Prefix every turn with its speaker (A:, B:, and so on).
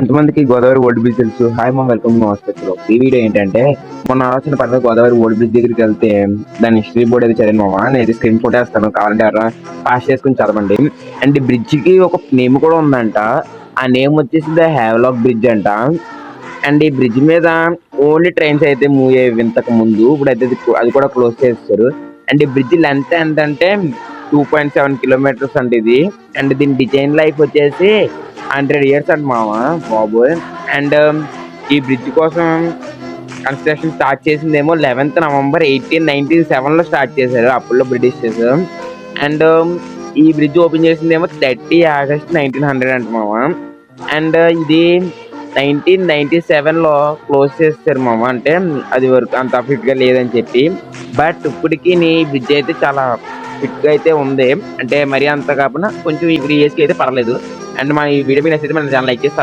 A: ఎంతమందికి Godavari old bridge తెలుసు? Hi mam, welcome to hospital. ఈ వీడియో ఏంటంటే మొన్న ఆలోచన పడిన గోదావరి ఓల్డ్ బ్రిడ్జ్ దగ్గరికి వెళ్తే దాని హిస్టరీ బోర్డ్ అయితే చదివిన మామ. నేను స్క్రీన్ ఫోటో వేస్తాను, కావాలంటే ఎవరైనా పాస్ చేసుకుని చదవండి. అండ్ ఈ బ్రిడ్జ్ కి ఒక నేమ్ కూడా ఉందంట. ఆ నేమ్ వచ్చేసి ద హ్యావ్లాక్ బ్రిడ్జ్ అంట. అండ్ ఈ బ్రిడ్జ్ మీద ఓన్లీ ట్రైన్స్ అయితే మూవ్ అయ్యేవి ఇంతకు ముందు. ఇప్పుడు అయితే అది కూడా క్లోజ్ చేస్తారు. అండ్ ఈ బ్రిడ్జ్ లెంత్ ఎంతంటే 2.7 కిలోమీటర్స్ అంటే ఇది. అండ్ దీని డిజైన్ లైఫ్ వచ్చేసి 100 ఇయర్స్ అంట మామ బాబోయ్. అండ్ ఈ బ్రిడ్జ్ కోసం కన్స్ట్రక్షన్ స్టార్ట్ చేసిందేమో 11th నవంబర్ 1897 లో స్టార్ట్ చేశారు, అప్పుల్లో బ్రిటిషర్స్. అండ్ ఈ బ్రిడ్జ్ ఓపెన్ చేసిందేమో 30 ఆగస్ట్ 1900 అంట మామ. అండ్ ఇది 1997 లో క్లోజ్ చేస్తారు మామ. అంటే అది వరకు అంత ఫిట్ గా లేదని చెప్పి. బట్ ఇప్పటికి నీ బ్రిడ్జ్ అయితే చాలా ఫిట్ గా అయితే ఉంది. అంటే మరీ అంత కాకుండా కొంచెం ఈ 3 years కి అయితే పర్లేదు. అండ్ మన ఈ వీడియో మీ నచ్చితే మన ఛానల్ లైక్ చేసి